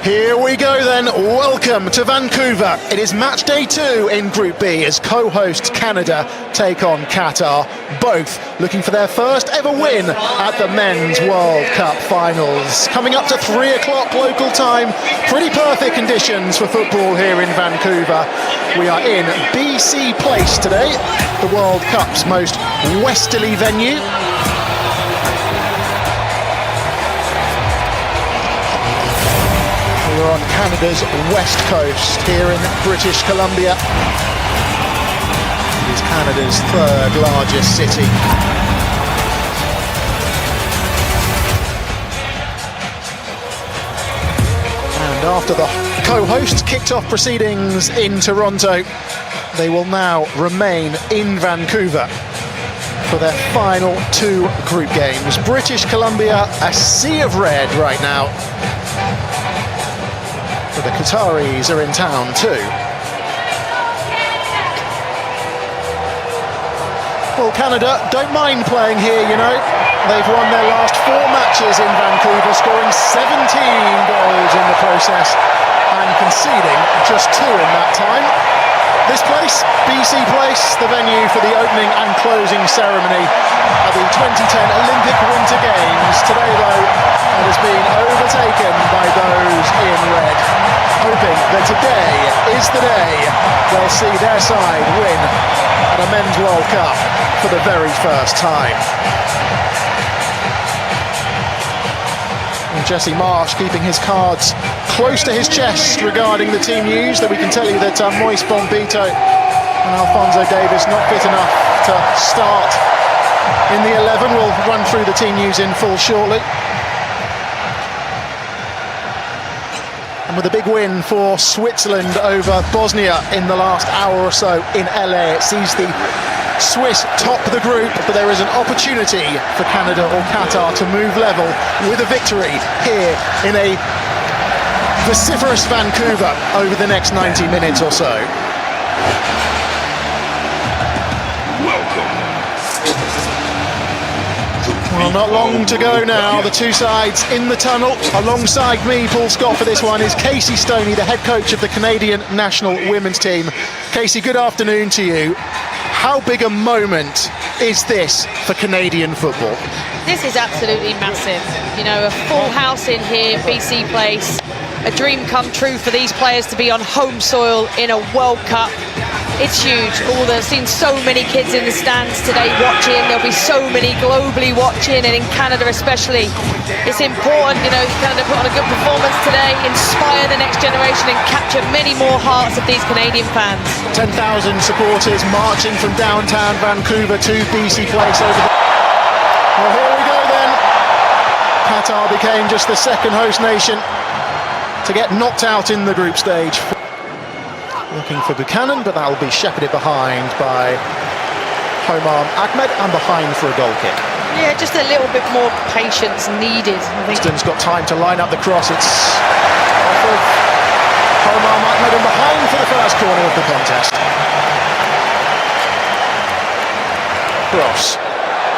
Here we go then, welcome to Vancouver. It is match day 2 in Group B as co-hosts Canada take on Qatar, both looking for their first ever win at the Men's World Cup Finals. Coming up to 3 o'clock local time, pretty perfect conditions for football here in Vancouver. We are in BC Place today, the World Cup's most westerly venue. We're on Canada's west coast here in British Columbia. It is Canada's third largest city. And after the co-hosts kicked off proceedings in Toronto, they will now remain in Vancouver for their final 2 group games. British Columbia, a sea of red right now. The Qataris are in town too. Well, Canada don't mind playing here, you know. They've won their last 4 matches in Vancouver, scoring 17 goals in the process and conceding just 2 in that time. This place, BC Place, the venue for the opening and closing ceremony of the 2010 Olympic Winter Games. Today, though, it has been overtaken by those in red, hoping that today is the day they'll see their side win at a Men's World Cup for the very first time. And Jesse Marsh keeping his cards close to his chest regarding the team news, that we can tell you that Moise Bombito and Alphonso Davies not fit enough to start in the 11. We'll run through the team news in full shortly. And with a big win for Switzerland over Bosnia in the last hour or so in LA, it sees the Swiss top the group, but there is an opportunity for Canada or Qatar to move level with a victory here in a vociferous Vancouver over the next 90 minutes or so. Well, not long to go now. The 2 sides in the tunnel. Alongside me, Paul Scott, for this one is Casey Stoney, the head coach of the Canadian national women's team. Casey, good afternoon to you. How big a moment is this for Canadian football? This is absolutely massive. You know, a full house in here, BC Place. A dream come true for these players to be on home soil in a World Cup. It's huge. I've seen so many kids in the stands today watching. There'll be so many globally watching, and in Canada especially. It's important, you know, Canada put on a good performance today, inspire the next generation and capture many more hearts of these Canadian fans. 10,000 supporters marching from downtown Vancouver to BC Place over the... Well, here we go then. Qatar became just the second host nation to get knocked out in the group stage. Looking for Buchanan, but that will be shepherded behind by Homam Ahmed and behind for a goal kick. Yeah, just a little bit more patience needed, I think. Winston's got time to line up the cross. It's off of Homam Ahmed and behind for the first corner of the contest. Cross.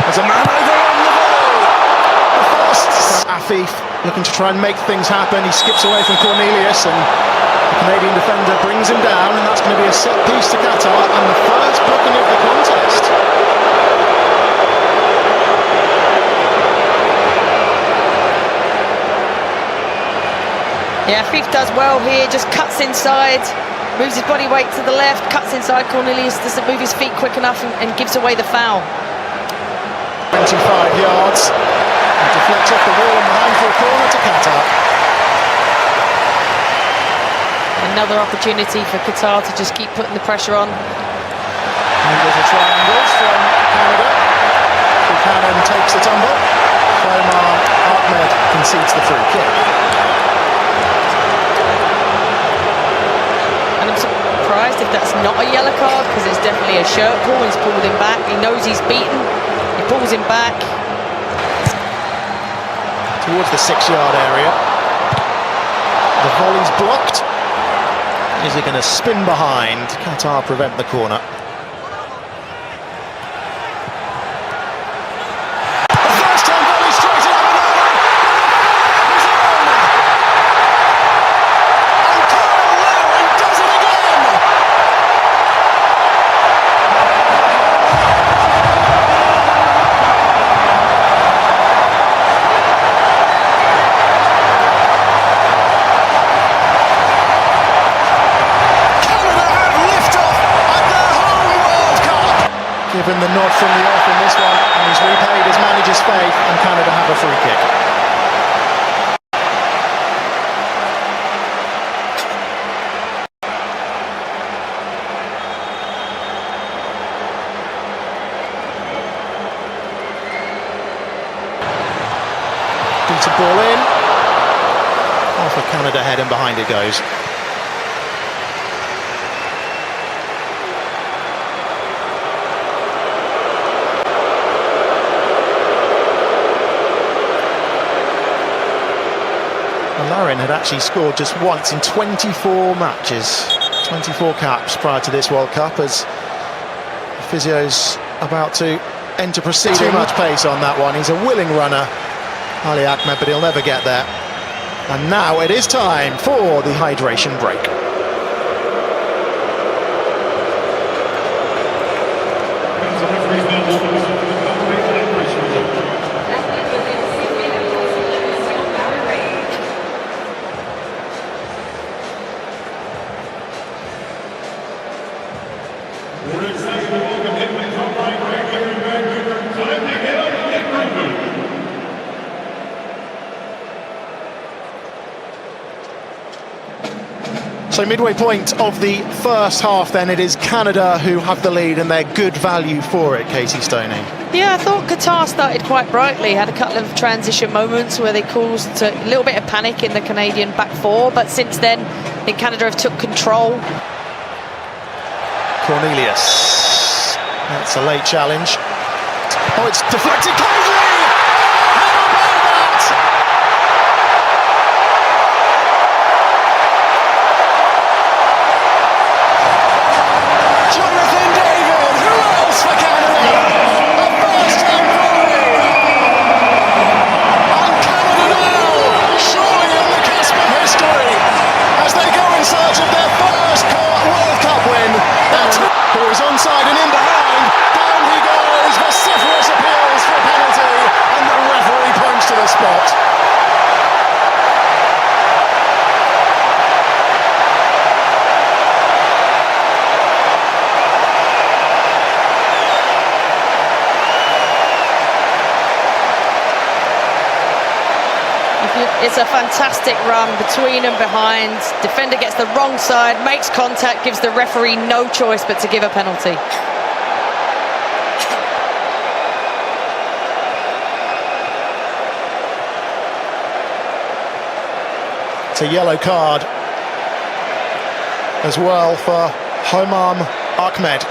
There's a man over on the ball. The first. Afif looking to try and make things happen. He skips away from Cornelius and the Canadian defender brings him down, and that's going to be a set piece to Qatar and the first booking of the contest. Yeah, Afif does well here, just cuts inside, moves his body weight to the left, cuts inside. Cornelius doesn't move his feet quick enough and gives away the foul. 25 yards, and deflects off the wall and behind for a corner to Qatar. Another opportunity for Qatar to just keep putting the pressure on. And there's a triangle from Canada. Buchanan takes the tumble. Homam Ahmed concedes the free kick. And I'm surprised if that's not a yellow card, because it's definitely a shirt pull. He's pulled him back. He knows he's beaten. He pulls him back. Towards the 6-yard area. The volley's blocked. Is he going to spin behind? Qatar prevent the corner. The first time volley straight in. given the nod from the off in this one, and he's repaid his manager's faith, and Canada have a free kick. Beaten ball in. Off a Canada head and behind it goes. Larin had actually scored just once in 24 matches, 24 caps prior to this World Cup, as the physio's about to enter proceeding. Too much pace on that one. He's a willing runner, Ali Ahmed, but he'll never get there. And now it is time for the hydration break. So midway point of the first half then, it is Canada who have the lead, and they're good value for it, Katie Stoney. Yeah, I thought Qatar started quite brightly, had a couple of transition moments where they caused a little bit of panic in the Canadian back four, but since then I think Canada have took control. Cornelius, that's a late challenge. Oh, it's deflected closely! It's a fantastic run between and behind. Defender gets the wrong side, makes contact, gives the referee no choice but to give a penalty. It's a yellow card as well for Homam Ahmed.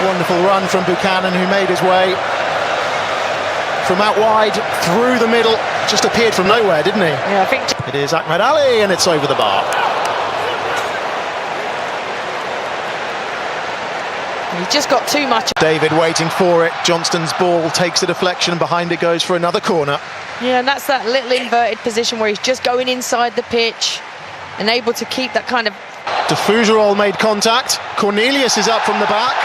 Wonderful run from Buchanan, who made his way from out wide through the middle. Just appeared from nowhere, didn't he? Yeah, I think it is Ahmed Ali, and it's over the bar. He just got too much. David waiting for it. Johnston's ball takes a deflection, and behind it goes for another corner. Yeah, and that's that little inverted position where he's just going inside the pitch and able to keep that kind of... De Fougerolles made contact. Cornelius is up from the back.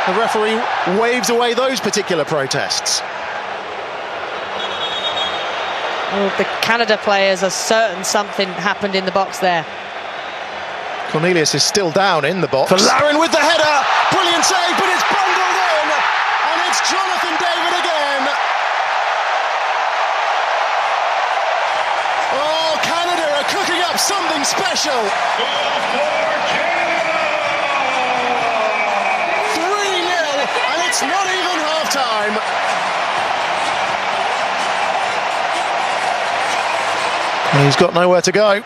The referee waves away those particular protests. Oh, the Canada players are certain something happened in the box there. Cornelius is still down in the box. For Larin with the header. Brilliant save, but it's bundled in. And it's Jonathan David again. Oh, Canada are cooking up something special. 3-0, and it's not even half-time. He's got nowhere to go.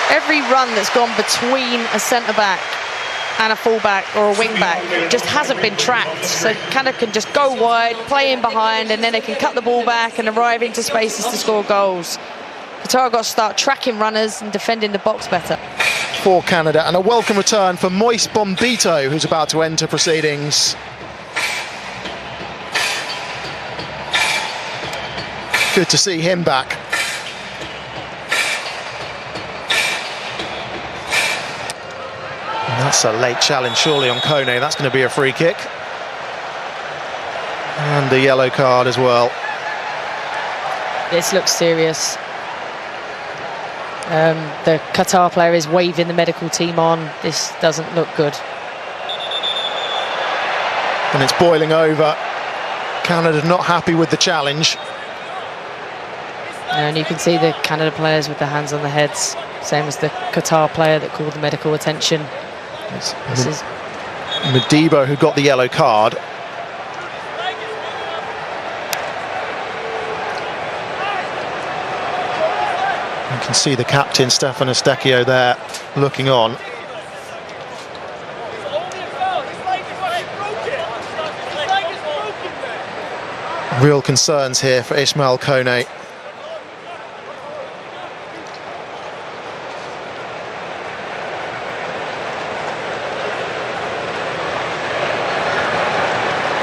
Every run that's gone between a centre-back and a full-back or a wing-back just hasn't been tracked. So Canada can just go wide, play in behind, and then they can cut the ball back and arrive into spaces to score goals. Qatar got to start tracking runners and defending the box better. For Canada, and a welcome return for Moise Bombito, who's about to enter proceedings. Good to see him back. That's a late challenge, surely, on Kone. That's going to be a free kick. And a yellow card as well. This looks serious. The Qatar player is waving the medical team on. This doesn't look good. And it's boiling over. Canada not happy with the challenge. And you can see the Canada players with their hands on their heads, same as the Qatar player that called the medical attention. This is Modibo who got the yellow card. You can see the captain, Stefan Estecchio, there looking on. Real concerns here for Ismail Kone.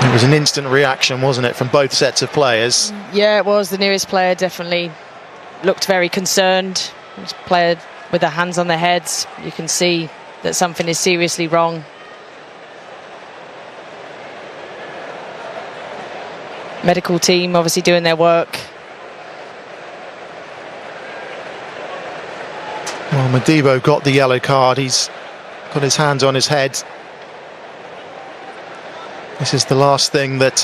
It was an instant reaction, wasn't it, from both sets of players? Yeah, it was. The nearest player definitely looked very concerned. This player with their hands on their heads. You can see that something is seriously wrong. Medical team obviously doing their work. Well, Modibo got the yellow card. He's got his hands on his head. This is the last thing that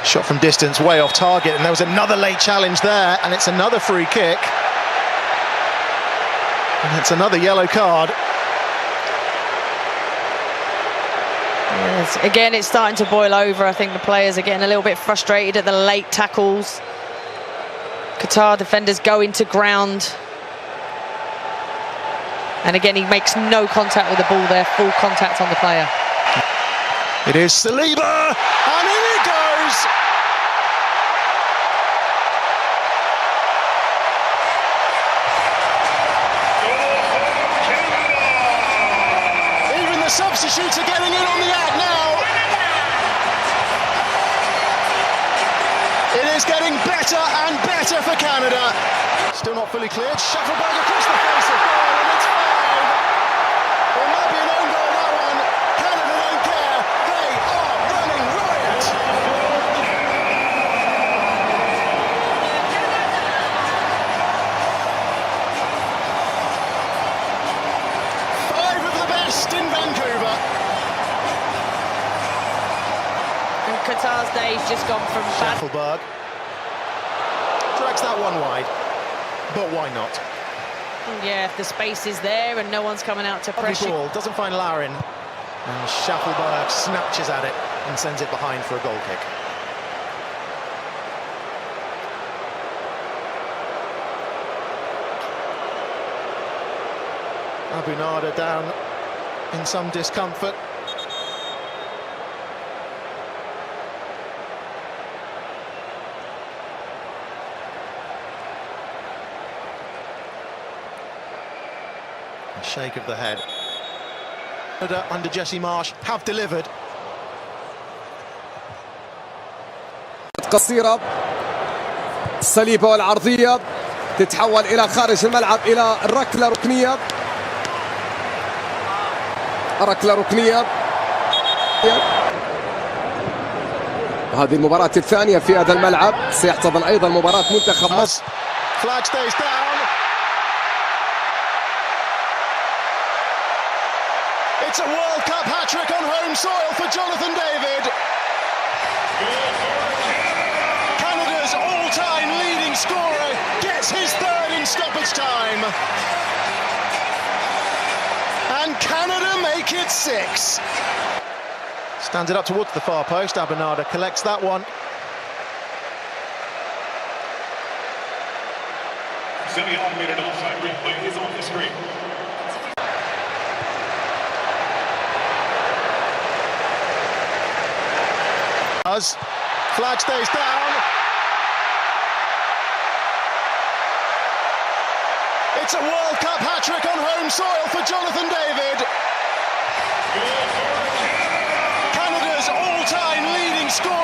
shot from distance, way off target, and there was another late challenge there, and it's another free kick. And it's another yellow card. Yes, again, it's starting to boil over. I think the players are getting a little bit frustrated at the late tackles. Qatar defenders go into ground. And again, he makes no contact with the ball there, full contact on the player. It is Saliba, and in it goes! Even the substitutes are getting in on the act now. It is getting better and better for Canada. Still not fully cleared. Shufflebag across the face of goal, and it's 5. It might be an own goal, that one. Canada don't care. They are running riot. Five of the best in Vancouver. And Qatar's day's just gone from bad. Shufflebag drags that one wide, but why not? Yeah, if the space is there and no one's coming out to pressure. Ball doesn't find Larin, and Shufflebag snatches at it and sends it behind for a goal kick. Abunada down in some discomfort. A shake of the head. Under Jesse Marsh have delivered. قصيرة الصليبة والعرضية تتحول إلى خارج الملعب إلى الركلة ركنية. ركلة ركنية. هذه المباراة الثانية في هذا الملعب، سيحتضن أيضا مباراة منتخب مصر. Flag stays down. It's a World Cup hat-trick on home soil for Jonathan David. Canada's all-time leading scorer gets his third in stoppage time. And Canada make it 6. Stands it up towards the far post. Abunada collects that one. Semi-automated offside replay is on the screen. Flag stays down. It's a World Cup hat-trick on home soil for Jonathan David. Canada's all-time leading scorer.